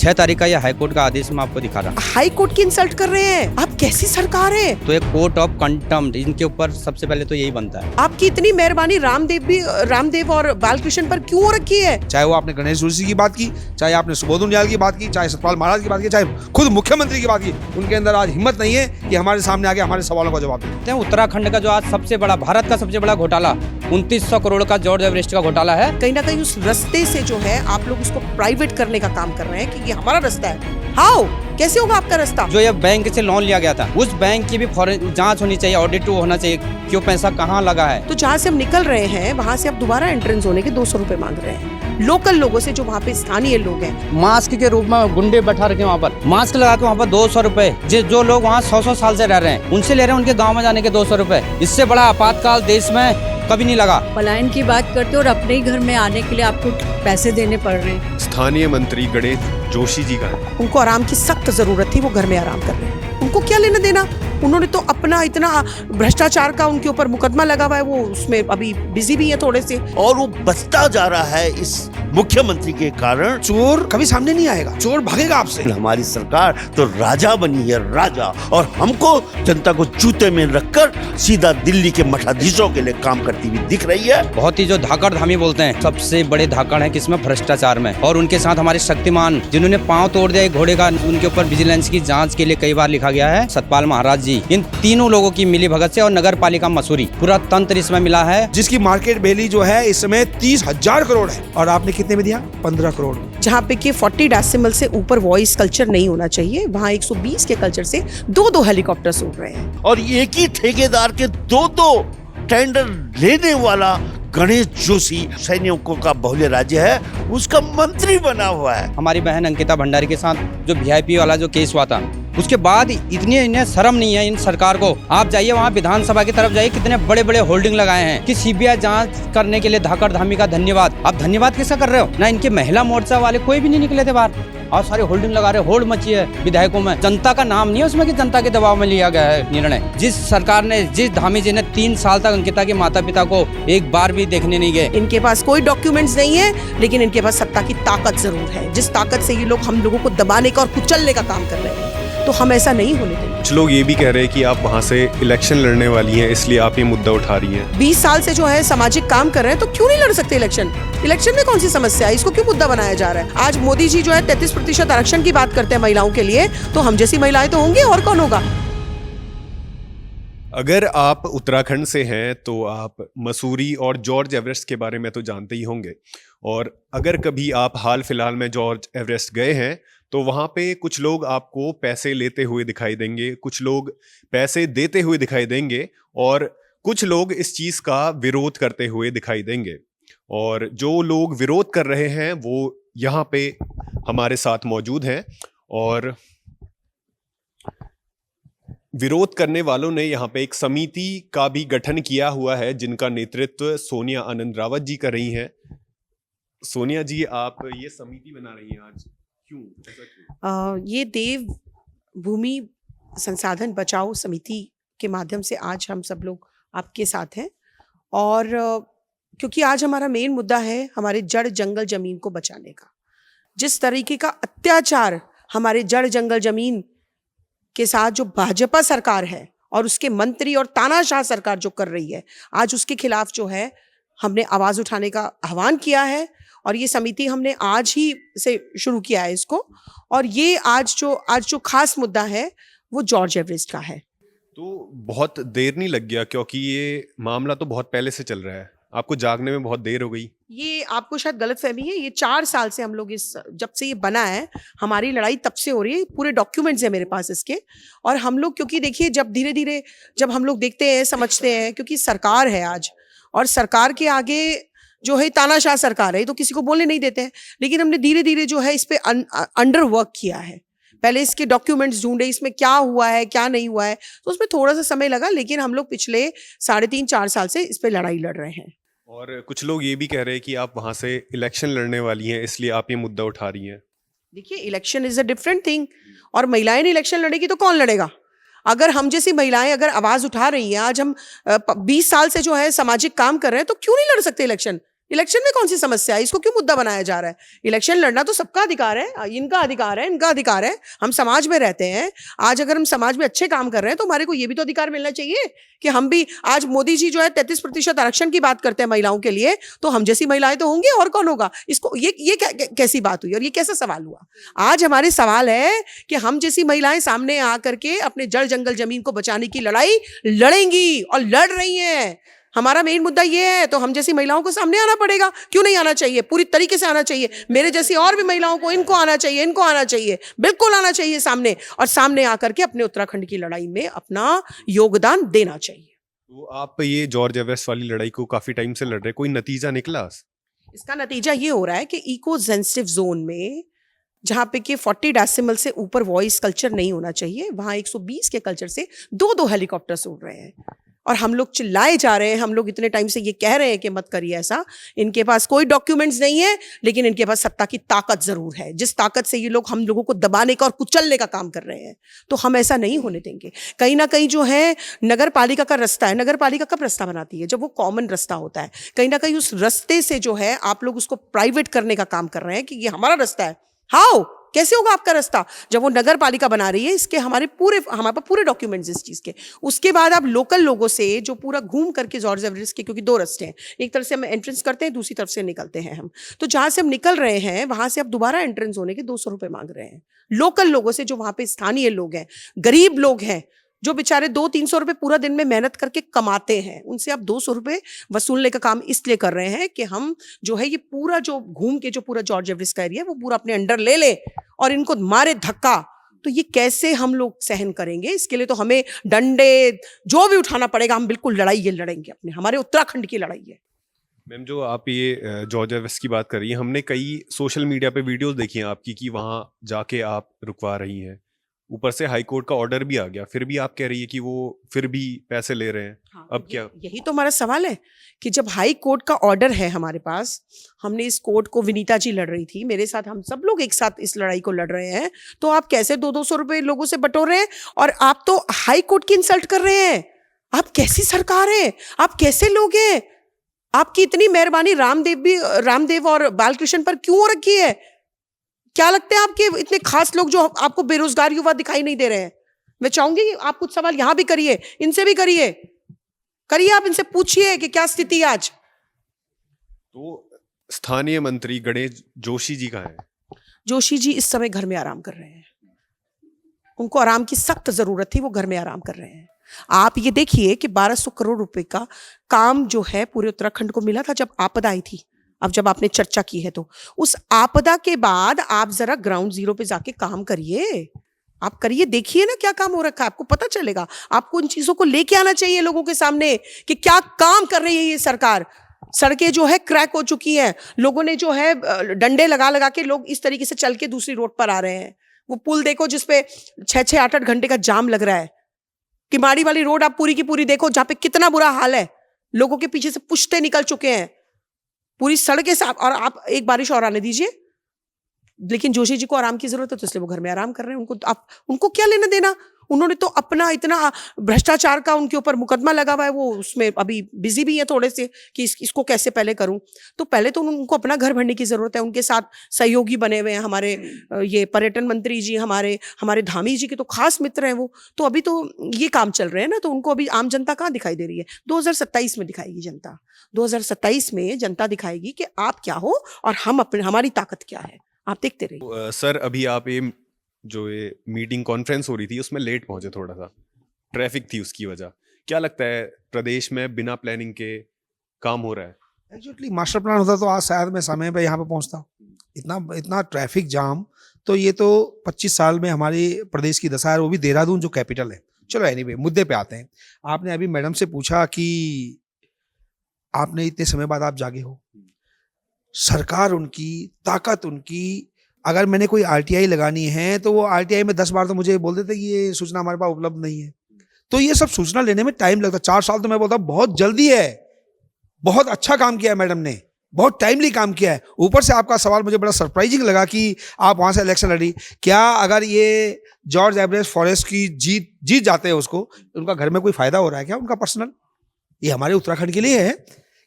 6 तारीख का ये हाई कोर्ट का आदेश मैं आपको दिखा रहा हूँ। हाई कोर्ट की इंसल्ट कर रहे हैं आप, कैसी सरकार है? तो एक कोर्ट ऑफ कंटेम्प्ट इनके ऊपर सबसे पहले तो यही बनता है। आपकी इतनी मेहरबानी रामदेव और बालकृष्ण पर क्यों हो रखी है? चाहे वो आपने गणेश जोशी की बात की, चाहे आपने सुबोध उनियाल की बात की, चाहे सतपाल महाराज की बात की, चाहे खुद मुख्यमंत्री की बात की, उनके अंदर आज हिम्मत नहीं है कि हमारे सामने आके हमारे सवालों का जवाब दें। उत्तराखंड का जो आज सबसे बड़ा, भारत का सबसे बड़ा घोटाला 2900 करोड़ का जॉर्ज एवरेस्ट का घोटाला है। कहीं ना कहीं उस रास्ते से जो है आप लोग उसको प्राइवेट करने का काम कर रहे हैं कि ये हमारा रास्ता है। हाउ, कैसे होगा आपका रास्ता? जो ये बैंक से लोन लिया गया था, उस बैंक की भी फॉरेन जांच होनी चाहिए, ऑडिट होना चाहिए कि वो पैसा कहाँ लगा है। तो जहाँ से हम निकल रहे हैं वहाँ से अब दोबारा एंट्रेंस होने के 200 रुपए मांग रहे हैं लोकल लोगों से, जो वहाँ पे स्थानीय लोग हैं। मास्क के रूप में गुंडे बैठा रखे वहाँ पर, मास्क लगा के वहाँ पर 200 रुपए। जो लोग वहाँ 100 साल से रह रहे हैं उनसे ले रहे हैं, उनके गाँव में जाने के 200 रुपए। इससे बड़ा आपातकाल देश में कभी नहीं लगा। पलायन की बात करते और अपने ही घर में आने के लिए आपको पैसे देने पड़ रहे हैं। स्थानीय मंत्री गणेश जोशी जी का उनको आराम की सख्त जरूरत थी, वो घर में आराम कर रहे हैं। उनको क्या लेना देना? उन्होंने तो अपना इतना भ्रष्टाचार का उनके ऊपर मुकदमा लगा हुआ है, वो उसमें अभी बिजी भी है थोड़े से, और वो बचता जा रहा है इस मुख्यमंत्री के कारण। चोर कभी सामने नहीं आएगा, चोर भागेगा आपसे। हमारी सरकार तो राजा बनी है, राजा, और हमको जनता को जूते में रखकर सीधा दिल्ली के मठाधीशों के लिए काम करती हुई दिख रही है। बहुत ही जो धाकड़ धामी बोलते हैं, सबसे बड़े धाकड़ है किसमें? भ्रष्टाचार में। और उनके साथ हमारे शक्तिमान जिन्होंने पांव तोड़ दिया एक घोड़े का, उनके ऊपर विजिलेंस की जांच के लिए कई बार लिखा गया है, सतपाल महाराज जी। इन तीनों लोगों की मिली भगत से और नगर पालिका मसूरी पूरा तंत्र इसमें मिला है, जिसकी मार्केट वैल्यू जो है इस समय 30,000 करोड़ है, और आपने कितने में दिया? 15 करोड़। जहाँ पे कि 40 डेसिमल से ऊपर वॉइस कल्चर नहीं होना चाहिए, वहाँ 120 के कल्चर से 2-2 हेलीकॉप्टर उड़ रहे हैं। और एक ही ठेकेदार के 2-2 टेंडर लेने वाला गणेश जोशी सैनिकों का बहुल्य राज्य है, उसका मंत्री बना हुआ है। हमारी बहन अंकिता भंडारी के साथ जो VIP वाला जो केस हुआ था, उसके बाद इन्हें शर्म नहीं है इन सरकार को। आप जाइए वहाँ विधानसभा की तरफ जाइए, कितने बड़े बड़े होल्डिंग लगाए हैं कि CBI जांच करने के लिए धाकड़ धामी का धन्यवाद। आप धन्यवाद किसका कर रहे हो? ना इनके महिला मोर्चा वाले कोई भी नहीं निकले थे बाहर, और सारे होल्डिंग लगा रहे, होल्ड मची है विधायकों में। जनता का नाम नहीं है उसमें कि जनता के दबाव में लिया गया है निर्णय। जिस सरकार ने, जिस धामी जी ने 3 साल तक अंकिता के माता पिता को एक बार भी देखने नहीं गए। इनके पास कोई डॉक्यूमेंट्स नहीं है, लेकिन इनके पास सत्ता की ताकत जरूर है, जिस ताकत से ये लोग हम लोगों को दबाने का और कुचलने का काम कर रहे हैं। तो हम ऐसा नहीं होने देंगे। कुछ लोग ये भी कह रहे हैं कि आप वहाँ से इलेक्शन लड़ने वाली हैं, इसलिए आप ये मुद्दा उठा रही हैं। 20 साल से जो है सामाजिक काम कर रहे हैं, तो क्यों नहीं लड़ सकते इलेक्शन? इलेक्शन में कौन सी समस्या है? इसको क्यों मुद्दा बनाया जा रहा है? आज मोदी जी जो है 33% आरक्षण की बात करते हैं महिलाओं के लिए, तो हम जैसी महिलाएं तो होंगी, और कौन होगा? अगर आप उत्तराखंड से हैं तो आप मसूरी और जॉर्ज एवरेस्ट के बारे में तो जानते ही होंगे, और अगर कभी आप हाल फिलहाल में जॉर्ज एवरेस्ट गए हैं तो वहाँ पे कुछ लोग आपको पैसे लेते हुए दिखाई देंगे, कुछ लोग पैसे देते हुए दिखाई देंगे, और कुछ लोग इस चीज़ का विरोध करते हुए दिखाई देंगे। और जो लोग विरोध कर रहे हैं वो यहाँ पे हमारे साथ मौजूद हैं, और विरोध करने वालों ने यहाँ पे एक समिति का भी गठन किया हुआ है, जिनका नेतृत्व सोनिया आनंद रावत जी कर रही हैं। सोनिया जी, आप ये समिति बना रही हैं आज, क्यों, ऐसा क्यों? ये देव भूमि संसाधन बचाओ समिति के माध्यम से आज हम सब लोग आपके साथ हैं, और क्योंकि आज हमारा मेन मुद्दा है हमारे जड़ जंगल जमीन को बचाने का। जिस तरीके का अत्याचार हमारे जड़ जंगल जमीन के साथ जो भाजपा सरकार है और उसके मंत्री और तानाशाह सरकार जो कर रही है, आज उसके खिलाफ जो है हमने आवाज उठाने का आह्वान किया है, और ये समिति हमने आज ही से शुरू किया है इसको। और ये आज जो खास मुद्दा है वो जॉर्ज एवरेस्ट का है। तो बहुत देर नहीं लग गया, क्योंकि ये मामला तो बहुत पहले से चल रहा है, आपको जागने में बहुत देर हो गई? ये आपको शायद गलतफहमी है, ये 4 साल से हम लोग जब से ये बना है हमारी लड़ाई तब से हो रही है। पूरे डॉक्यूमेंट्स है मेरे पास इसके, और हम लोग, क्योंकि देखिए जब धीरे धीरे जब हम लोग देखते हैं, समझते हैं, क्योंकि सरकार है आज, और सरकार के आगे जो है तानाशाह सरकार है, तो किसी को बोलने नहीं देते हैं, लेकिन हमने धीरे धीरे जो है इस पे अंडर वर्क किया है। पहले इसके डॉक्यूमेंट्स ढूंढे, इसमें क्या हुआ है क्या नहीं हुआ है, तो उसमें थोड़ा सा समय लगा, लेकिन हम लोग पिछले 3.5-4 साल से इस पे लड़ाई लड़ रहे हैं। और कुछ लोग ये भी कह रहे हैं कि आप वहाँ से इलेक्शन लड़ने वाली हैं, इसलिए आप ये मुद्दा उठा रही हैं। देखिए, election is a different thing, और महिलाएं इलेक्शन लड़ेगी तो कौन लड़ेगा? अगर हम जैसी महिलाएं अगर आवाज उठा रही हैं, आज हम 20 साल से जो है सामाजिक काम कर रहे हैं, तो क्यों नहीं लड़ सकते इलेक्शन? इलेक्शन में कौन सी समस्या है? इसको क्यों मुद्दा बनाया जा रहा है? इलेक्शन लड़ना तो सबका अधिकार है, इनका अधिकार है, इनका अधिकार है। हम समाज में रहते हैं। आज अगर हम समाज में अच्छे काम कर रहे हैं तो हमारे को ये भी तो अधिकार मिलना चाहिए कि हम भी, आज मोदी जी जो है 33% आरक्षण की बात करते हैं महिलाओं के लिए, तो हम जैसी महिलाएं तो होंगी, और कौन होगा? इसको ये कैसी बात हुई और ये कैसा सवाल हुआ? आज हमारे सवाल है कि हम जैसी महिलाएं सामने आकर के अपने जड़ जंगल जमीन को बचाने की लड़ाई लड़ेंगी और लड़ रही हैं। हमारा मेन मुद्दा ये है, तो हम जैसी महिलाओं को सामने आना पड़ेगा। क्यों नहीं आना चाहिए? पूरी तरीके से आना चाहिए। मेरे जैसी और भी महिलाओं को, इनको आना चाहिए, इनको आना चाहिए, बिल्कुल आना चाहिए सामने, और सामने आकर के अपने उत्तराखंड की लड़ाई में अपना योगदान देना चाहिए। तो आप ये जॉर्ज एवरेस्ट वाली लड़ाई को काफी टाइम से लड़ रहे, कोई नतीजा निकला? इसका नतीजा ये हो रहा है कि इको सेंसिटिव जोन में, जहाँ पे कि 40 डेसिमल से ऊपर वॉइस कल्चर नहीं होना चाहिए, वहाँ 120 के कल्चर से 2-2 हेलीकॉप्टर्स उड़ रहे हैं और हम लोग चिल्लाए जा रहे हैं। हम लोग इतने टाइम से ये कह रहे हैं कि मत करिए ऐसा। इनके पास कोई डॉक्यूमेंट्स नहीं है, लेकिन इनके पास सत्ता की ताकत जरूर है, जिस ताकत से ये लोग हम लोगों को दबाने का और कुचलने का काम कर रहे हैं। तो हम ऐसा नहीं होने देंगे। कहीं ना कहीं जो है नगर पालिका का रास्ता है, नगर पालिका कब रास्ता बनाती है? जब वो कॉमन रास्ता होता है। कहीं ना कहीं उस रास्ते से जो है आप लोग उसको प्राइवेट करने का काम कर रहे हैं कि ये हमारा रास्ता है। हाउ? कैसे होगा आपका रास्ता? जब वो नगर पालिका बना रही है, इसके हमारे पास पूरे डॉक्यूमेंट्स इस चीज के। उसके बाद आप लोकल लोगों से जो पूरा घूम करके जॉर्ज एवरेस्ट के, क्योंकि 2 रास्ते हैं, एक तरफ से हम एंट्रेंस करते हैं, दूसरी तरफ से निकलते हैं हम। तो जहां से हम निकल रहे हैं वहां से आप दोबारा एंट्रेंस होने के 200 रुपए मांग रहे हैं लोकल लोगों से, जो वहां पे स्थानीय लोग हैं, गरीब लोग हैं, जो बेचारे 200-300 रुपए पूरा दिन में मेहनत करके कमाते हैं। उनसे आप 200 रुपए वसूलने का काम इसलिए कर रहे हैं कि हम जो है ये पूरा जो घूम के जो पूरा जॉर्ज एवरेस्ट का एरिया वो पूरा अपने अंडर ले ले और इनको मारे धक्का। तो ये कैसे हम लोग सहन करेंगे? इसके लिए तो हमें डंडे जो भी उठाना पड़ेगा, हम बिल्कुल लड़ाई ये लड़ेंगे, अपने हमारे उत्तराखंड की लड़ाई है। मैम, जो आप ये जॉर्ज एवरेस्ट की बात कर रही हैं, हमने कई सोशल मीडिया पे वीडियोस देखी हैं आपकी कि वहाँ जाके आप रुकवा रही हैं। ऊपर से हाई कोर्ट का ऑर्डर भी आ गया, फिर भी आप कह रही है कि वो फिर भी पैसे ले रहे हैं। हाँ, अब क्या? यही तो हमारा सवाल है कि जब हाई कोर्ट का ऑर्डर है हमारे पास, हमने इस कोर्ट को, विनीता जी लड़ रही थी मेरे साथ, हम सब लोग एक साथ इस लड़ाई को लड़ रहे हैं, तो आप कैसे 200-200 रुपए लोगों से बटोर रहे हैं? और आप तो हाई कोर्ट की इंसल्ट कर रहे हैं। आप कैसी सरकार है? आप कैसे लोग हैं? आपकी इतनी मेहरबानी रामदेव और बालकृष्ण पर क्यों हो रखी है? क्या लगते हैं आपके इतने खास लोग जो आपको बेरोजगार युवा दिखाई नहीं दे रहे हैं? मैं चाहूंगी कि आप कुछ सवाल यहां भी करिए, इनसे भी करिए, आप इनसे पूछिए कि क्या स्थिति है आज। तो स्थानीय मंत्री गणेश जोशी जी कहाँ हैं? जोशी जी इस समय घर में आराम कर रहे हैं। उनको आराम की सख्त जरूरत थी, वो घर में आराम कर रहे हैं। आप ये देखिए कि 1200 करोड़ रुपए का काम जो है पूरे उत्तराखंड को मिला था जब आपदा आई थी। अब जब आपने चर्चा की है तो उस आपदा के बाद आप जरा ग्राउंड जीरो पे जाके काम करिए, आप करिए, देखिए ना क्या काम हो रखा है, आपको पता चलेगा। आपको उन चीजों को लेके आना चाहिए लोगों के सामने कि क्या काम कर रही है ये सरकार। सड़कें जो है क्रैक हो चुकी हैं, लोगों ने जो है डंडे लगा लगा के लोग इस तरीके से चल के दूसरी रोड पर आ रहे हैं। वो पुल देखो जिसपे 6-6, 8-8 घंटे का जाम लग रहा है। किमाड़ी वाली रोड आप पूरी की पूरी देखो, जहां पे कितना बुरा हाल है, लोगों के पीछे से पुश्ते निकल चुके हैं, पूरी सड़कें साफ। और आप एक बारिश और आने दीजिए। लेकिन जोशी जी को आराम की जरूरत है तो इसलिए वो घर में आराम कर रहे हैं। उनको क्या लेना देना? उन्होंने तो अपना इतना भ्रष्टाचार का उनके ऊपर मुकदमा लगा हुआ है, वो उसमें अभी बिजी भी है थोड़े से कि इसको कैसे पहले करूं। तो पहले तो उनको अपना घर भरने की जरूरत है। उनके साथ सहयोगी बने हुए हैं हमारे ये पर्यटन मंत्री जी, हमारे धामी जी के तो खास मित्र हैं वो। तो अभी तो ये काम चल रहे हैं ना, तो उनको अभी आम जनता कहाँ दिखाई दे रही है? 2027 में दिखाएगी जनता। 2027 में जनता दिखाएगी कि आप क्या हो और हमारी ताकत क्या है। आप देखते रहिए। सर, अभी आप ये मीटिंग कॉन्फ्रेंस हो रही थी उसमें लेट पहुंचे, थोड़ा सा ट्रैफिक थी उसकी वजह। क्या लगता है प्रदेश में बिना प्लानिंग के काम हो रहा है? एक्चुअली मास्टर प्लान होता तो आज शायद मैं समय पे यहाँ पे पहुँचता। इतना ट्रैफिक जाम, तो ये तो 25 साल में हमारे प्रदेश की दशा है, वो भी देहरादून जो कैपिटल है। चलो एनीवे, मुद्दे पे आते हैं। आपने अभी मैडम से पूछा कि आपने इतने समय बाद आप जागे हो, सरकार उनकी, ताकत उनकी। अगर मैंने कोई आरटीआई लगानी है तो वो आरटीआई में 10 बार तो मुझे बोल देते कि ये सूचना हमारे पास उपलब्ध नहीं है। तो ये सब सूचना लेने में टाइम लगता है। 4 साल तो मैं बोलता हूँ बहुत जल्दी है। बहुत अच्छा काम किया है मैडम ने, बहुत टाइमली काम किया है। ऊपर से आपका सवाल मुझे बड़ा सरप्राइजिंग लगा कि आप वहां से इलेक्शन लड़ी। क्या अगर ये जॉर्ज एवरेस्ट फॉरेस्ट की जीत जाते हैं उसको, उनका घर में कोई फायदा हो रहा है क्या उनका पर्सनल? ये हमारे उत्तराखंड के लिए है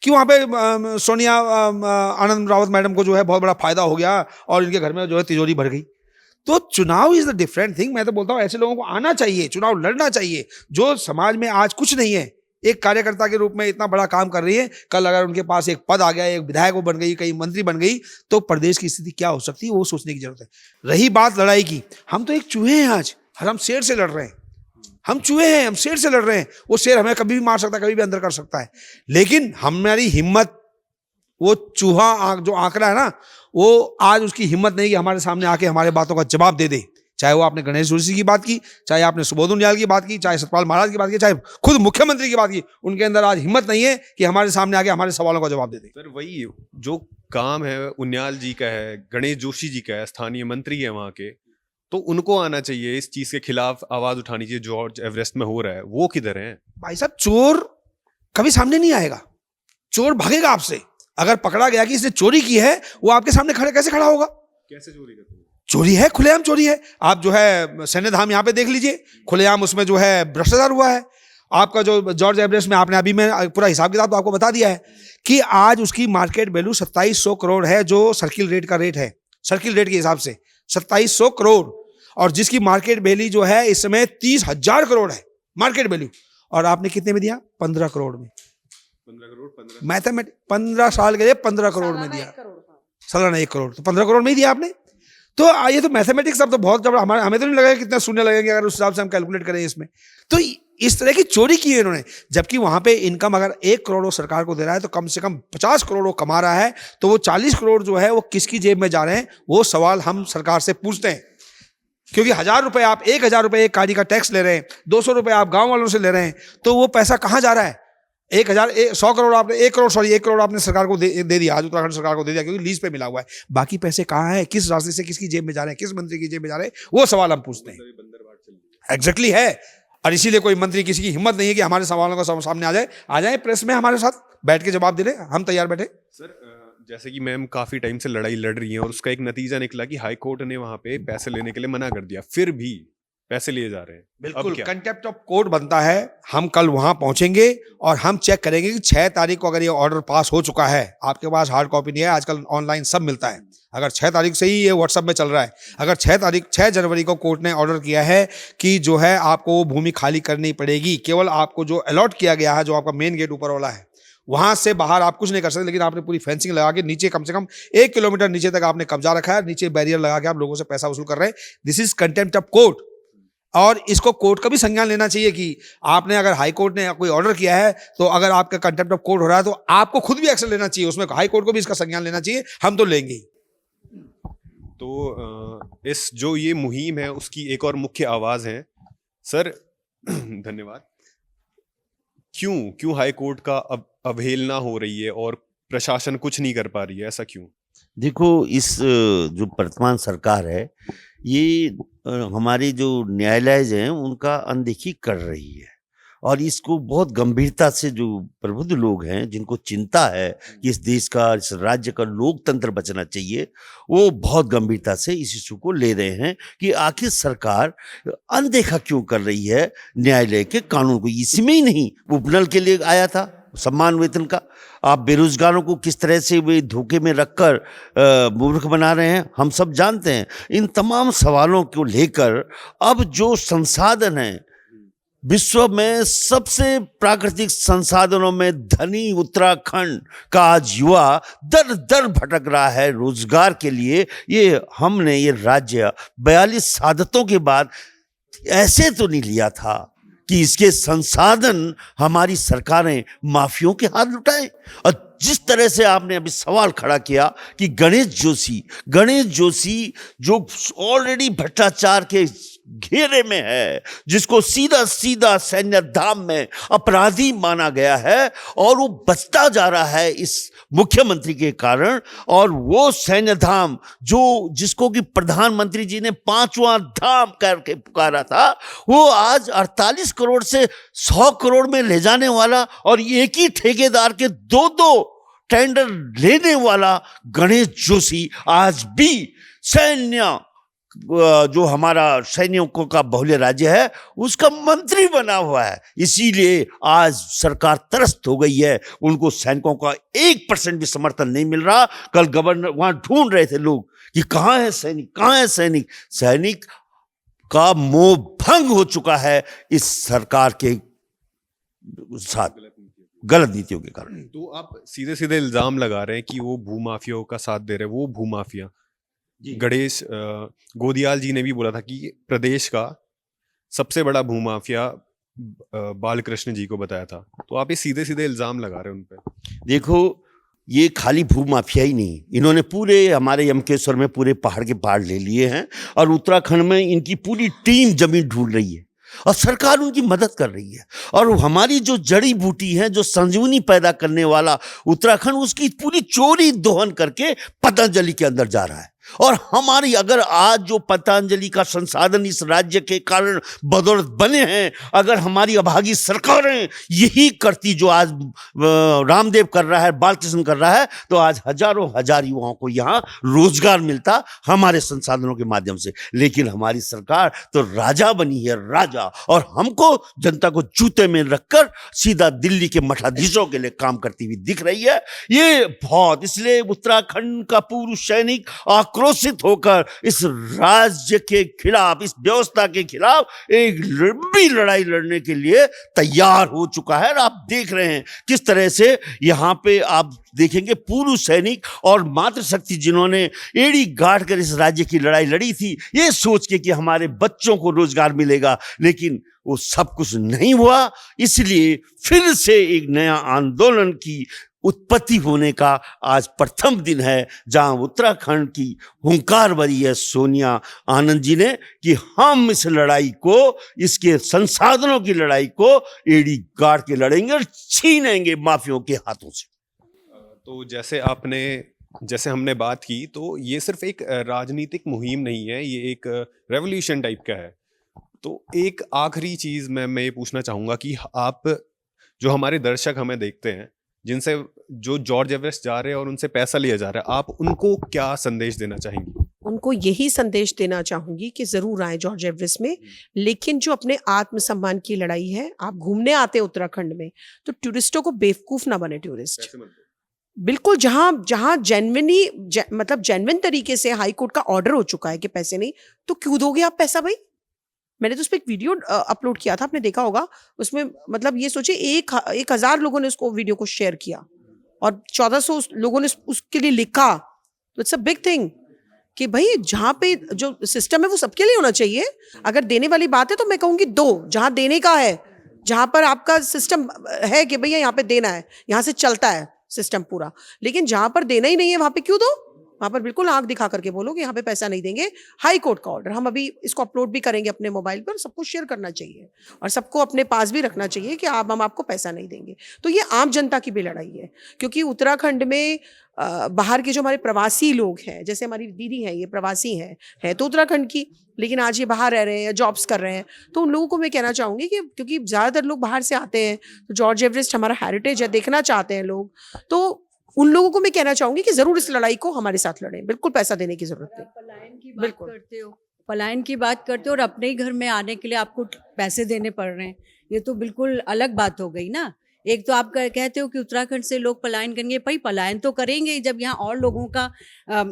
कि वहाँ पे सोनिया आनंद रावत मैडम को जो है बहुत बड़ा फायदा हो गया और इनके घर में जो है तिजोरी भर गई। तो चुनाव इज द डिफरेंट थिंग। मैं तो बोलता हूँ ऐसे लोगों को आना चाहिए, चुनाव लड़ना चाहिए, जो समाज में आज कुछ नहीं है, एक कार्यकर्ता के रूप में इतना बड़ा काम कर रही है, कल अगर उनके पास एक पद आ गया, एक विधायक वो बन गई, कहीं मंत्री बन गई, तो प्रदेश की स्थिति क्या हो सकती है वो सोचने की जरूरत है। रही बात लड़ाई की, हम तो एक चूहे हैं आज, हम शेर से लड़ रहे हैं, हम चूहे हैं, हम शेर से लड़ रहे हैं। वो शेर हमें कभी भी मार सकता है, कभी भी अंदर कर सकता है, लेकिन हमारी हिम्मत, वो चूहा जो आंकड़ा है ना, वो आज उसकी हिम्मत नहीं कि हमारे सामने आके हमारे बातों का जवाब दे दे। चाहे वो आपने गणेश जोशी की बात की, चाहे आपने सुबोध उनियाल की बात की, चाहे सतपाल महाराज की बात की, चाहे खुद मुख्यमंत्री की बात की, उनके अंदर आज हिम्मत नहीं है कि हमारे सामने आके हमारे सवालों का जवाब दे दे। सर वही जो काम है उनियाल जी का है, गणेश जोशी जी का है, स्थानीय मंत्री है वहाँ के, तो उनको आना चाहिए, इस चीज के खिलाफ आवाज उठानी चाहिए। जॉर्ज एवरेस्ट में हो रहा है, वो किधर है? भाई साहब, चोर कभी सामने नहीं आएगा, चोर भागेगा आपसे। अगर पकड़ा गया कि इसने चोरी की है, वो आपके सामने कैसे खड़ा होगा? कैसे चोरी करते हैं? चोरी है, खुलेआम चोरी है। आप जो है सैन्य धाम यहाँ पे देख लीजिए, खुलेआम उसमें जो है भ्रष्टाचार हुआ है। आपका जो जॉर्ज एवरेस्ट में, आपने अभी में पूरा हिसाब किताब तो आपको बता दिया है कि आज उसकी मार्केट वैल्यू 2700 करोड़ है, जो सर्किल रेट का रेट है, सर्किल रेट के हिसाब से 2700 करोड़, और जिसकी मार्केट वैल्यू जो है इस समय 30,000 करोड़ है मार्केट वैल्यू, और आपने कितने में दिया? 15 करोड़ में। 15 करोड़ मैथमेटिक 15 साल के लिए 15 करोड़ में दिया, सालाना 1 करोड़, तो 15 करोड़ में ही दिया आपने। तो ये तो मैथमेटिक्स अब तो बहुत जब हमें तो नहीं लगेगा कितना शून्य लगेंगे अगर उस हिसाब से हम कैलकुलेट करें इसमें। तो इस तरह की चोरी की है इन्होंने, जबकि वहां पे इनकम अगर 1 करोड़ सरकार को दे रहा है तो कम से कम 50 करोड़ वो कमा रहा है, तो वो 40 करोड़ जो है वो किसकी जेब में जा रहे हैं, वो सवाल हम सरकार से पूछते हैं। क्योंकि 1000 रुपए आप 1000 रुपए एक गाड़ी का टैक्स ले रहे हैं, 200 रुपए आप गांव वालों से ले रहे हैं, तो वो पैसा कहां जा रहा है? 100 करोड़ आपने 1 करोड़ आपने सरकार को दे दिया, आज उत्तराखंड सरकार को दे दिया, क्योंकि लीज पे मिला हुआ है। बाकी पैसे कहाँ हैं, किस रास्ते से किसकी जेब में जा रहे हैं, किस मंत्री की जेब में जा रहे हैं, वो सवाल हम पूछते हैं। एग्जैक्टली है, और इसीलिए कोई मंत्री किसी की हिम्मत नहीं है कि हमारे सवालों का सामने आ जाए प्रेस में हमारे साथ बैठ के जवाब दे रहे, हम तैयार बैठे। सर जैसे कि मैम काफी टाइम से लड़ाई लड़ रही हैं और उसका एक नतीजा निकला कि हाई कोर्ट ने वहां पे पैसे लेने के लिए मना कर दिया, फिर भी पैसे लिए जा रहे हैं। बिल्कुल कंटेम्प्ट ऑफ कोर्ट बनता है। हम कल वहां पहुंचेंगे और हम चेक करेंगे कि 6 तारीख को अगर ये ऑर्डर पास हो चुका है, आपके पास हार्ड कॉपी नहीं है, आजकल ऑनलाइन सब मिलता है, अगर 6 तारीख से ही ये व्हाट्सएप में चल रहा है, अगर 6 जनवरी को कोर्ट ने ऑर्डर किया है कि जो है आपको वो भूमि खाली करनी पड़ेगी, केवल आपको जो अलॉट किया गया है, जो आपका मेन गेट ऊपर वाला है, वहां से बाहर आप कुछ नहीं कर सकते, लेकिन आपने पूरी फेंसिंग लगा के नीचे कम से कम 1 किलोमीटर नीचे तक आपने कब्जा रखा है, नीचे बैरियर लगा के आप लोगों से पैसा वसूल कर रहे हैं। This is contempt of court, और इसको कोर्ट का भी संज्ञान लेना चाहिए कि आपने अगर हाई कोर्ट ने कोई ऑर्डर किया है, तो अगर आपका कंटेम्प्ट ऑफ कोर्ट हो रहा है तो आपको खुद भी एक्शन लेना चाहिए, उसमें हाई कोर्ट को भी इसका संज्ञान लेना चाहिए। हम तो लेंगे ही। तो इस जो ये मुहिम है उसकी एक और मुख्य आवाज है सर धन्यवाद। क्यों हाई कोर्ट का अवहेलना हो रही है और प्रशासन कुछ नहीं कर पा रही है, ऐसा क्यों? देखो, इस जो वर्तमान सरकार है, ये हमारे जो न्यायालय हैं उनका अनदेखी कर रही है, और इसको बहुत गंभीरता से जो प्रबुद्ध लोग हैं, जिनको चिंता है कि इस देश का, इस राज्य का लोकतंत्र बचना चाहिए, वो बहुत गंभीरता से इस इशू को ले रहे हैं कि आखिर सरकार अनदेखा क्यों कर रही है न्यायालय के कानून को। इसमें ही नहीं, वो उपनल के लिए आया था, सम्मान वेतन का, आप बेरोजगारों को किस तरह से वे धोखे में रखकर मूर्ख बना रहे हैं, हम सब जानते हैं। इन तमाम सवालों को लेकर अब जो संसाधन है, विश्व में सबसे प्राकृतिक संसाधनों में धनी उत्तराखंड का आज युवा दर दर भटक रहा है रोजगार के लिए। ये राज्य 42 शहादतों के बाद ऐसे तो नहीं लिया था कि इसके संसाधन हमारी सरकारें माफियों के हाथ लुटाए। और जिस तरह से आपने अभी सवाल खड़ा किया कि गणेश जोशी जो ऑलरेडी भ्रष्टाचार के घेरे में है, जिसको सीधा सीधा सैन्य धाम में अपराधी माना गया है, और वो बचता जा रहा है इस मुख्यमंत्री के कारण। और वो सैन्य धाम जिसको कि प्रधानमंत्री जी ने 5वां धाम करके पुकारा था, वो आज 48 करोड़ से 100 करोड़ में ले जाने वाला और एक ही ठेकेदार के 2 टेंडर लेने वाला गणेश जोशी आज भी सैन्य जो हमारा सैनिकों का बहुल्य राज्य है उसका मंत्री बना हुआ है। इसीलिए आज सरकार त्रस्त हो गई है, उनको सैनिकों का 1% भी समर्थन नहीं मिल रहा। कल गवर्नर वहां ढूंढ रहे थे लोग कि कहाँ है सैनिक, कहाँ है सैनिक। सैनिक का मोह भंग हो चुका है इस सरकार के साथ गलत नीतियों के कारण। तो आप सीधे सीधे इल्जाम लगा रहे हैं कि वो भूमाफियाओं का साथ दे रहे हैं, वो भूमाफिया। गणेश गोदियाल जी ने भी बोला था कि प्रदेश का सबसे बड़ा भूमाफिया बालकृष्ण जी को बताया था। तो आप ये सीधे सीधे इल्जाम लगा रहे हैं उन पे। देखो, ये खाली भूमाफिया ही नहीं, इन्होंने पूरे हमारे यमकेश्वर में पूरे पहाड़ के पहाड़ ले लिए हैं और उत्तराखंड में इनकी पूरी टीम जमीन ढूंढ रही है और सरकार उनकी मदद कर रही है। और हमारी जो जड़ी बूटी है, जो संजीवनी पैदा करने वाला उत्तराखंड, उसकी पूरी चोरी दोहन करके पतंजलि के अंदर जा रहा है। और हमारी अगर आज जो पतंजलि का संसाधन इस राज्य के कारण बदौलत बने हैं, अगर हमारी अभागी सरकारें यही करती जो आज रामदेव कर रहा है, बालकृष्ण कर रहा है, तो आज हजारों हजार युवाओं को यहाँ रोजगार मिलता हमारे संसाधनों के माध्यम से। लेकिन हमारी सरकार तो राजा बनी है, राजा, और हमको जनता को जूते में रखकर सीधा दिल्ली के मठाधीशों के लिए काम करती हुई दिख रही है। ये बहुत, इसलिए उत्तराखंड का पूर्व सैनिक आक्रोशित होकर इस राज्य के खिलाफ, इस व्यवस्था के खिलाफ एक लंबी लड़ाई लड़ने के लिए तैयार हो चुका है। और आप देख रहे हैं किस तरह से यहाँ पे आप देखेंगे पूर्व सैनिक और मातृशक्ति जिन्होंने एड़ी गाड़ कर इस राज्य की लड़ाई लड़ी थी, ये सोच के कि हमारे बच्चों को रोजगार मिलेगा, लेकिन वो सब कुछ नहीं हुआ। इसलिए फिर से एक नया आंदोलन की उत्पत्ति होने का आज प्रथम दिन है, जहां उत्तराखंड की हुंकार भरी है सोनिया आनंद जी ने कि हम इस लड़ाई को, इसके संसाधनों की लड़ाई को एड़ी गाड़ के लड़ेंगे और छीनेंगे माफियों के हाथों से। तो जैसे हमने बात की, तो ये सिर्फ एक राजनीतिक मुहिम नहीं है, ये एक रेवोल्यूशन टाइप का है। तो एक आखिरी चीज मैं ये पूछना चाहूंगा कि आप, जो हमारे दर्शक हमें देखते हैं, जिनसे जो जॉर्ज एवरेस्ट जा रहे हैं और उनसे पैसा लिया जा रहा है, आप उनको क्या संदेश देना चाहेंगी? उनको यही संदेश देना चाहूंगी कि जरूर आए जॉर्ज एवरेस्ट में, लेकिन जो अपने आत्मसम्मान की लड़ाई है, आप घूमने आते हैं उत्तराखंड में, तो टूरिस्टों को बेवकूफ ना बने टूरिस्ट। बिल्कुल, जहां मतलब जेन्युइन तरीके से हाई कोर्ट का ऑर्डर हो चुका है कि पैसे नहीं, तो क्यों दोगे आप पैसा भाई? मैंने तो उस पर एक वीडियो अपलोड किया था, आपने देखा होगा। उसमें मतलब ये सोचिए 1,000 लोगों ने उसको वीडियो को शेयर किया और 1400 लोगों ने उसके लिए लिखा। तो इट्स अ बिग थिंग कि भाई जहाँ पे जो सिस्टम है वो सबके लिए होना चाहिए। अगर देने वाली बात है तो मैं कहूँगी दो, जहाँ देने का है, जहाँ पर आपका सिस्टम है कि भैया यहाँ पे देना है, यहाँ से चलता है सिस्टम पूरा। लेकिन जहाँ पर देना ही नहीं है वहाँ पे क्यों दो? वहाँ पर बिल्कुल आंख दिखा करके बोलो कि यहाँ पे पैसा नहीं देंगे। हाई कोर्ट का ऑर्डर, हम अभी इसको अपलोड भी करेंगे अपने मोबाइल पर, सबको शेयर करना चाहिए और सबको अपने पास भी रखना चाहिए कि हम आपको पैसा नहीं देंगे। तो ये आम जनता की भी लड़ाई है, क्योंकि उत्तराखंड में बाहर के जो हमारे प्रवासी लोग हैं, जैसे हमारी दीदी हैं, ये प्रवासी हैं तो उत्तराखंड की, लेकिन आज ये बाहर रह रहे हैं या जॉब्स कर रहे हैं। तो उन लोगों को मैं कहना चाहूँगी कि क्योंकि ज़्यादातर लोग बाहर से आते हैं, तो जॉर्ज एवरेस्ट हमारा हेरिटेज है, देखना चाहते हैं लोग, तो उन लोगों को मैं कहना चाहूंगी कि जरूर इस लड़ाई को हमारे साथ लड़ें। बिल्कुल पैसा देने की जरूरत नहीं। पलायन की बात करते हो और अपने ही घर में आने के लिए आपको पैसे देने पड़ रहे हैं, ये तो बिल्कुल अलग बात हो गई ना। एक तो आप कहते हो कि उत्तराखंड से लोग पलायन करेंगे, भाई पलायन तो करेंगे जब यहाँ और लोगों का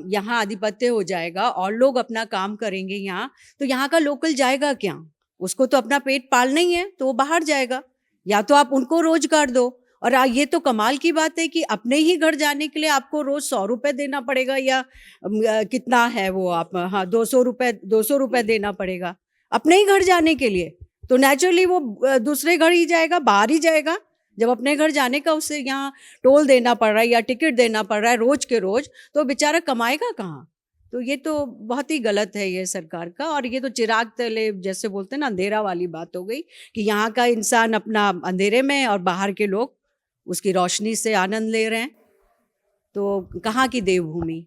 यहाँ आधिपत्य हो जाएगा और लोग अपना काम करेंगे यहाँ, तो यहाँ का लोकल जाएगा क्या? उसको तो अपना पेट पालना ही है, तो वो बाहर जाएगा। या तो आप उनको रोजगार दो। और ये तो कमाल की बात है कि अपने ही घर जाने के लिए आपको रोज 100 रुपए देना पड़ेगा, या कितना है वो, आप 200 रुपए देना पड़ेगा अपने ही घर जाने के लिए। तो नेचुरली वो दूसरे घर ही जाएगा, बाहर ही जाएगा। जब अपने घर जाने का उसे यहाँ टोल देना पड़ रहा है या टिकट देना पड़ रहा है रोज के रोज, तो बेचारा कमाएगा कहाँ? तो ये तो बहुत ही गलत है ये सरकार का। और ये तो चिराग तले जैसे बोलते हैं ना, अंधेरा वाली बात हो गई कि यहाँ का इंसान अपना अंधेरे में और बाहर के लोग उसकी रोशनी से आनंद ले रहे हैं। तो कहाँ की देवभूमि,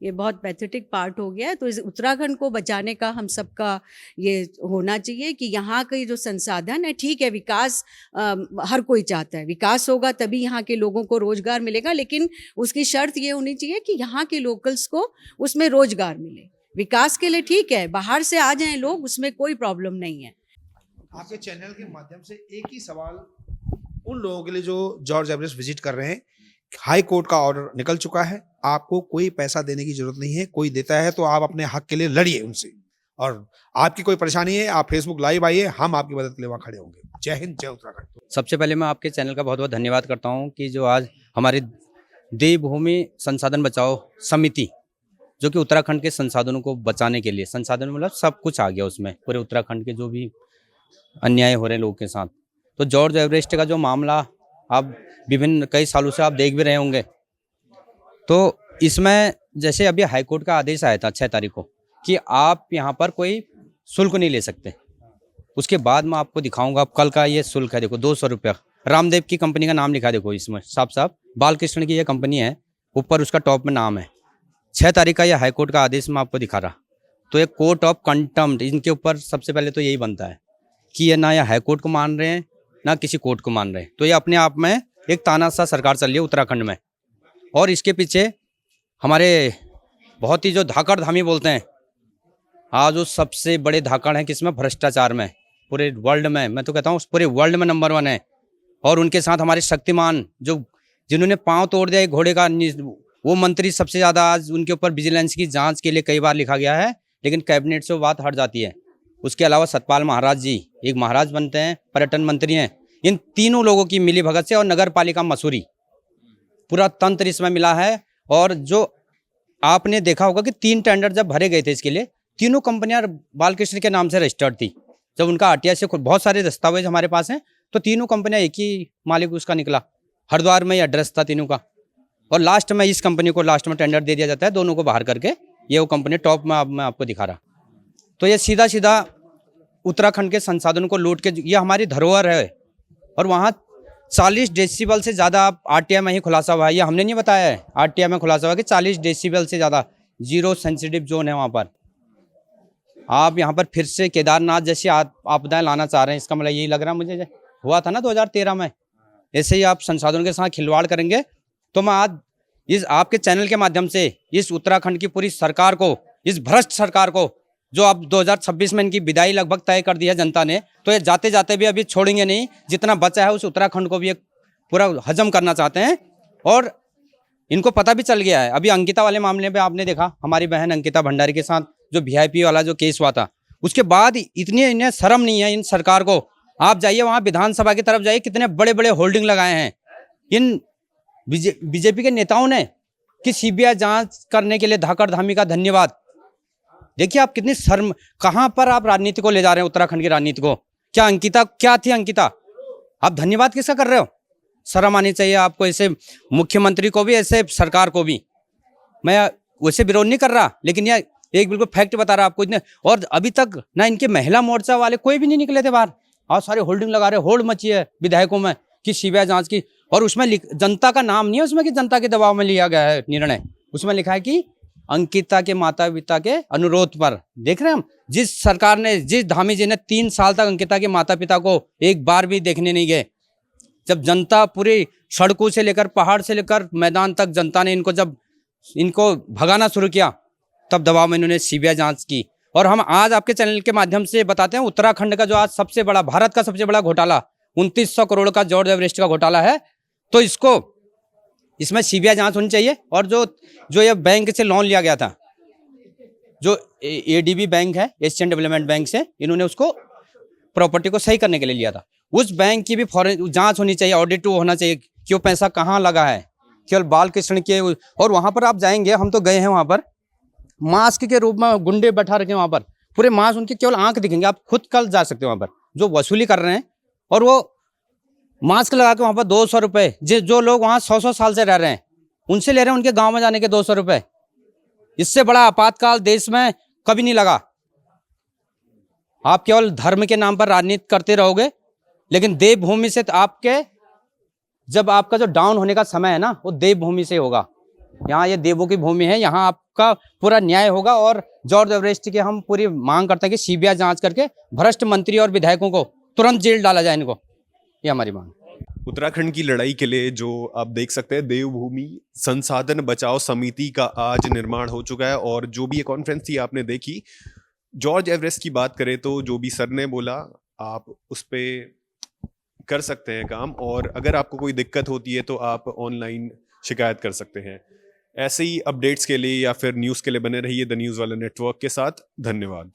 ये बहुत पैथेटिक पार्ट हो गया है। तो इस उत्तराखंड को बचाने का हम सबका ये होना चाहिए कि यहाँ के जो संसाधन है, ठीक है विकास हर कोई चाहता है, विकास होगा तभी यहाँ के लोगों को रोजगार मिलेगा, लेकिन उसकी शर्त ये होनी चाहिए कि यहाँ के लोकल्स को उसमें रोजगार मिले। विकास के लिए ठीक है, बाहर से आ जाएं लोग, उसमें कोई प्रॉब्लम नहीं है। आपके चैनल के माध्यम से एक ही सवाल उन लोगों के लिए जो जॉर्ज एवरेस्ट विजिट कर रहे हैं, हाई कोर्ट का ऑर्डर निकल चुका है, आपको कोई पैसा देने की जरूरत नहीं है, कोई देता है तो आप अपने हक के लिए लड़िए उनसे, और आपकी कोई परेशानी है आप फेसबुक लाइव आइए, हम आपकी मदद के लिए वहाँ खड़े होंगे। जय हिंद, जय उत्तराखंड। सबसे पहले मैं आपके चैनल का बहुत बहुत धन्यवाद करता हूं कि जो आज हमारी देवभूमि संसाधन बचाओ समिति, जो कि उत्तराखंड के संसाधनों को बचाने के लिए, संसाधन मतलब सब कुछ आ गया उसमें, पूरे उत्तराखंड के जो भी अन्याय हो रहे हैं लोगों के साथ। तो जॉर्ज एवरेस्ट का जो मामला आप विभिन्न कई सालों से आप देख भी रहे होंगे, तो इसमें जैसे अभी हाईकोर्ट का आदेश आया था 6 तारीख को कि आप यहाँ पर कोई शुल्क नहीं ले सकते। उसके बाद मैं आपको दिखाऊंगा, अब कल का ये शुल्क है, देखो 200 रुपया। रामदेव की कंपनी का नाम लिखा है, देखो इसमें साफ साफ बालकृष्ण की ये कंपनी है, ऊपर उसका टॉप में नाम है। 6 तारीख का ये हाईकोर्ट का आदेश मैं आपको दिखा रहा। तो ये कोर्ट ऑफ कंटेम्प्ट, इनके ऊपर सबसे पहले तो यही बनता है कि ये ना ये हाईकोर्ट को मान रहे हैं ना किसी कोर्ट को मान रहे हैं। तो ये अपने आप में एक तानाशाह सरकार चल रही है उत्तराखंड में, और इसके पीछे हमारे बहुत ही जो धाकड़ धामी बोलते हैं, आज वो सबसे बड़े धाकड़ हैं किसमें, भ्रष्टाचार में, पूरे वर्ल्ड में। मैं तो कहता हूँ पूरे वर्ल्ड में नंबर 1 है। और उनके साथ हमारे शक्तिमान जो जिन्होंने पांव तोड़ दिया एक घोड़े का, वो मंत्री सबसे ज़्यादा आज उनके ऊपर विजिलेंस की जांच के लिए कई बार लिखा गया है, लेकिन कैबिनेट से वो बात हट जाती है। उसके अलावा सतपाल महाराज जी एक महाराज बनते हैं, पर्यटन मंत्री हैं। इन तीनों लोगों की मिली भगत से, और नगर पालिका मसूरी, पूरा तंत्र इसमें मिला है। और जो आपने देखा होगा कि 3 टेंडर जब भरे गए थे इसके लिए, तीनों कंपनियां बालकृष्ण के नाम से रजिस्टर्ड थी। जब उनका आरटीआई से बहुत सारे दस्तावेज हमारे पास हैं, तो तीनों कंपनियां एक ही मालिक उसका निकला, हरिद्वार में ही एड्रेस था तीनों का। और लास्ट में इस कंपनी को लास्ट में टेंडर दे दिया जाता है, दोनों को बाहर करके। ये वो कंपनी टॉप में अब मैं आपको दिखा रहा। तो ये सीधा सीधा उत्तराखंड के संसाधनों को लूट के, ये हमारी धरोहर है। और वहाँ 40 डेसिबल से ज़्यादा आरटीआई में ही खुलासा हुआ है, ये हमने नहीं बताया है, आरटीआई में खुलासा हुआ कि 40 डेसिबल से ज़्यादा जीरो सेंसिटिव जोन है वहाँ पर। आप यहाँ पर फिर से केदारनाथ जैसी आपदाएं लाना चाह रहे हैं, इसका मतलब यही लग रहा है मुझे। हुआ था ना 2013 में, ऐसे ही आप संसाधनों के साथ खिलवाड़ करेंगे। तो मैं आज इस आपके चैनल के माध्यम से इस उत्तराखंड की पूरी सरकार को, इस भ्रष्ट सरकार को, जो अब 2026 में इनकी विदाई लगभग तय कर दी है जनता ने, तो ये जाते जाते भी अभी छोड़ेंगे नहीं। जितना बचा है उस उत्तराखंड को भी एक पूरा हजम करना चाहते हैं। और इनको पता भी चल गया है, अभी अंकिता वाले मामले में आपने देखा, हमारी बहन अंकिता भंडारी के साथ जो वीआईपी वाला जो केस हुआ था, उसके बाद इतनी इन्हें शर्म नहीं है इन सरकार को। आप जाइए वहाँ विधानसभा की तरफ जाइए, कितने बड़े बड़े होल्डिंग लगाए हैं इन बीजेपी के नेताओं ने कि सीबीआई जांच करने के लिए धाकड़ धामी का धन्यवाद। देखिए आप कितनी शर्म, कहाँ पर आप राजनीति को ले जा रहे हैं, उत्तराखंड की राजनीति को। क्या अंकिता क्या थी अंकिता, आप धन्यवाद किसका कर रहे हो? शर्म आनी चाहिए आपको, ऐसे मुख्यमंत्री को भी, ऐसे सरकार को भी। मैं वैसे विरोध नहीं कर रहा, लेकिन यह एक बिल्कुल फैक्ट बता रहा आपको। इतने, और अभी तक ना इनके महिला मोर्चा वाले कोई भी नहीं निकले थे बाहर। आज सारे होल्डिंग लगा रहे, होल्ड मची है विधायकों में कि सीबीआई जांच की। और उसमें जनता का नाम नहीं है उसमें कि जनता के दबाव में लिया गया है निर्णय। उसमें लिखा है कि अंकिता के माता पिता के अनुरोध पर। देख रहे हैं हम, जिस सरकार ने, जिस धामी जी ने 3 साल तक अंकिता के माता पिता को एक बार भी देखने नहीं गए, जब जनता पूरी सड़कों से लेकर पहाड़ से लेकर मैदान तक जनता ने इनको भगाना शुरू किया, तब दबाव में इन्होंने सीबीआई जांच की। और हम आज आपके चैनल के माध्यम से बताते हैं, उत्तराखंड का जो आज सबसे बड़ा, भारत का सबसे बड़ा घोटाला 2900 करोड़ का जॉर्ज एवरेस्ट का घोटाला है, तो इसमें सीबीआई जांच होनी चाहिए। और जो ये बैंक से लोन लिया गया था, जो एडीबी बैंक है, एशियन डेवलपमेंट बैंक से, इन्होंने उसको प्रॉपर्टी को सही करने के लिए लिया था, उस बैंक की भी फौरन जांच होनी चाहिए, ऑडिट होना चाहिए कि वो पैसा कहाँ लगा है। केवल बालकृष्ण के, और वहाँ पर आप जाएंगे, हम तो गए हैं वहाँ पर, मास्क के रूप में गुंडे बैठा रखे वहाँ पर, पूरे मास्क, उनके केवल आंख दिखेंगे, आप खुद कल जा सकते हो वहाँ पर, जो वसूली कर रहे हैं। और वो मास्क लगा के वहाँ पर 200 रुपये, जो लोग वहाँ 100 साल से रह रहे हैं उनसे ले रहे हैं, उनके गांव में जाने के 200 रुपये। इससे बड़ा आपातकाल देश में कभी नहीं लगा। आप केवल धर्म के नाम पर राजनीति करते रहोगे, लेकिन देवभूमि से जब आपका जो डाउन होने का समय है ना, वो देवभूमि से होगा। यहाँ ये देवों की भूमि है, यहाँ आपका पूरा न्याय होगा। और जॉर्ज एवरेस्ट की हम पूरी मांग करते हैं कि सीबीआई जांच करके भ्रष्ट मंत्री और विधायकों को तुरंत जेल डाला जाए, इनको, ये हमारी मांग। उत्तराखंड की लड़ाई के लिए जो आप देख सकते हैं, देवभूमि संसाधन बचाओ समिति का आज निर्माण हो चुका है। और जो भी ये कॉन्फ्रेंस थी आपने देखी, जॉर्ज एवरेस्ट की बात करें तो जो भी सर ने बोला, आप उस पे कर सकते हैं काम। और अगर आपको कोई दिक्कत होती है तो आप ऑनलाइन शिकायत कर सकते हैं। ऐसे ही अपडेट्स के लिए या फिर न्यूज़ के लिए बने रहिए द न्यूज़ वाला नेटवर्क के साथ। धन्यवाद।